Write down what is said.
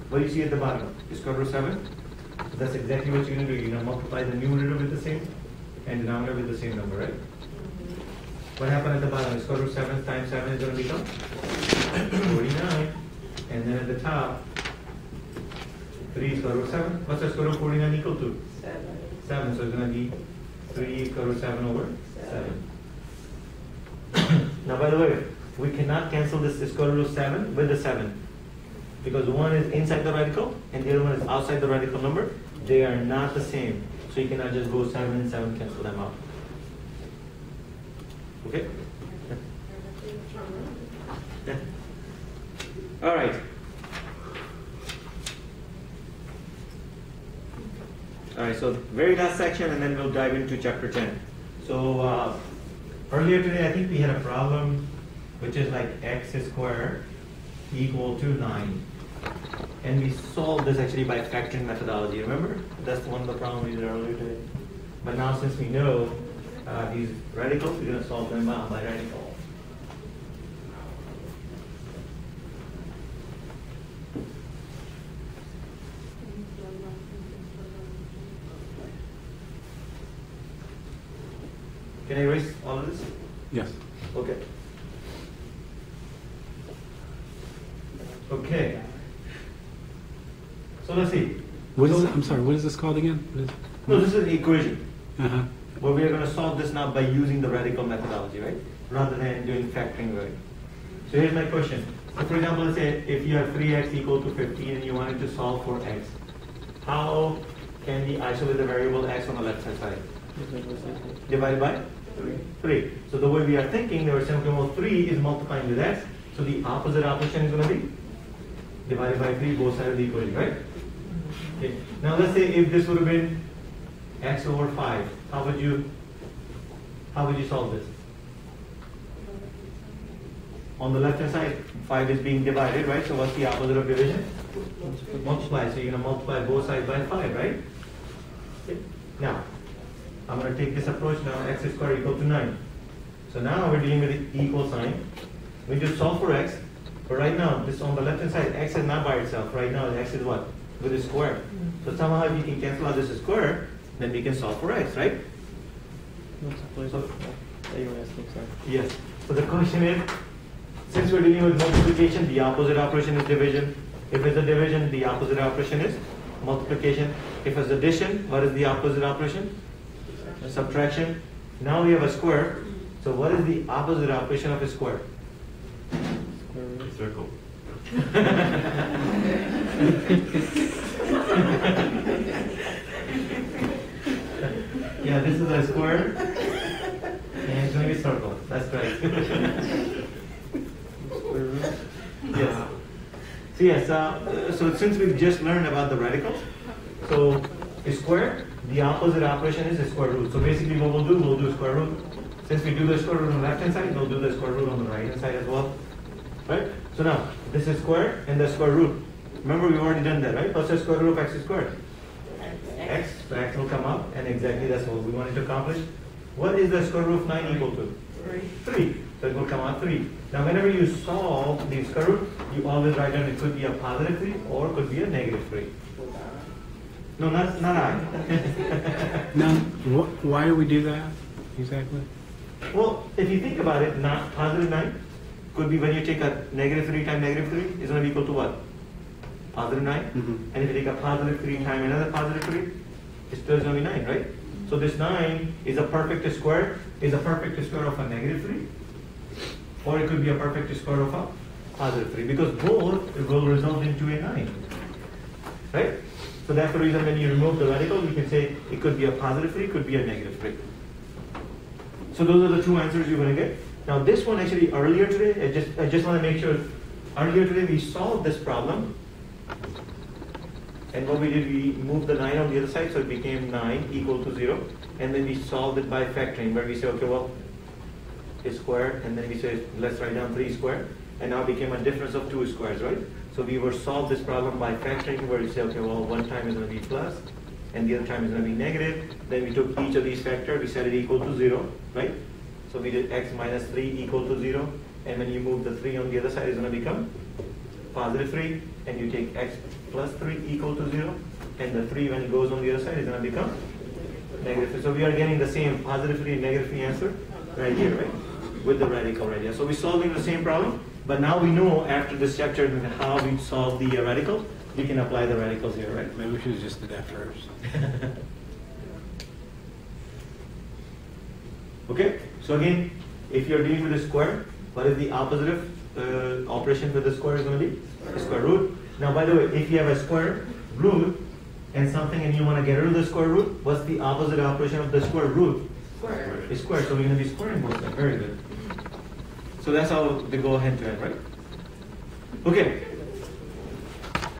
what do you see at the bottom? Square root of 7. So that's exactly what you're going to do. You're going to multiply the numerator with the same and denominator with the same number, right? What happened at the bottom? Square root of 7 times 7 is going to become 49. And then at the top, 3 square root of 7. What's the square root of 49 equal to? 7. So it's going to be 3 square root of 7 over 7. Now, by the way, we cannot cancel this square root of 7 with the 7. Because one is inside the radical and the other one is outside the radical number. They are not the same. So you cannot just go 7 and 7 cancel them out. Okay? Yeah. All right. All right, so very last section and then we'll dive into chapter 10. So earlier today I think we had a problem which is like x squared equal to 9. And we solved this actually by factoring methodology. Remember? That's one of the problems we did earlier today. But now since we know these radicals, we're going to solve them by radical. Can I erase all of this? Yes. Okay. Okay. So let's see. What is it? I'm sorry, what is this called again? What is, No, this is an equation. uh-huh. But we are going to solve this now by using the radical methodology, right? Rather than doing factoring, right? So here's my question. So for example, let's say if you have 3x equal to 15 and you wanted to solve for x, how can we isolate the variable x on the left hand side? Divided by 3. So the way we are thinking, they were saying, okay, well, 3 is multiplying with x, so the opposite operation is going to be divided by 3, both sides of the equation, right? Okay. Now let's say if this would have been x over 5, how would you solve this? On the left hand side, 5 is being divided, right? So what's the opposite of division? Multiply. So you're going to multiply both sides by 5, right? Okay. Now, I'm going to take this approach now, x squared equal to 9. So now we're dealing with the equal sign. We just solve for x, but right now, this on the left hand side, x is not by itself. Right now, x is what? With a square. So somehow if you can cancel out this square, then we can solve for x, right? So, yes. So the question is, since we're dealing with multiplication, the opposite operation is division. If it's a division, the opposite operation is multiplication. If it's addition, what is the opposite operation? Subtraction. Now we have a square. So what is the opposite operation of a square? Circle. Yeah, this is a square. And it's going to be a circle. That's right. Yes. So yes, so since we've just learned about the radicals, so a square, the opposite operation is a square root. So basically what we'll do square root. Since we do the square root on the left hand side, we'll do the square root on the right hand side as well. Right? So now, this is square and the square root. Remember we've already done that, right? What's the square root of x squared? X. So x will come up, and exactly that's what we wanted to accomplish. What is the square root of 9 equal to? 3. So it will come out 3. Now whenever you solve the square root, you always write down it could be a positive 3 or it could be a negative 3. No, not I. Now, why do we do that exactly? Well, if you think about it, not positive 9 could be when you take a negative 3 times negative 3 is going to be equal to what? Positive 9. Mm-hmm. And if you take a positive 3 times another positive 3, it's still going to be 9, right? So this 9 is a perfect square, of a negative 3. Or it could be a perfect square of a positive 3. Because both will result into a 9. Right? So that's the reason when you remove the radical, you can say it could be a positive 3, it could be a negative 3. So those are the two answers you're going to get. Now this one actually earlier today, I just want to make sure, earlier today we solved this problem. And what we did, we moved the 9 on the other side, so it became 9 equal to 0. And then we solved it by factoring, where we say, okay, well, it's squared, and then we say, let's write down 3 squared. And now it became a difference of 2 squares, right? So we were solved this problem by factoring, where we say, okay, well, one time is going to be plus, and the other time is going to be negative. Then we took each of these factors, we set it equal to 0, right? So we did x minus 3 equal to 0. And when you move the 3 on the other side, it's going to become positive 3. and you take x plus 3 equal to 0, and the 3 when it goes on the other side is going to become negative 3. So we are getting the same positive 3 and negative 3 answer right here, right? With the radical right here. So we're solving the same problem, but now we know after this chapter how we solve the radicals. We can apply the radicals here, right? Maybe we should have just did that first. Okay, so again, if you're dealing with a square, what is the opposite operation for the square is going to be? Square root. Now, by the way, if you have a square root and something and you want to get rid of the square root, what's the opposite operation of the square root? Square. Is square. So we're going to be squaring both sides. Very good. So that's how they go hand to hand, right? Okay.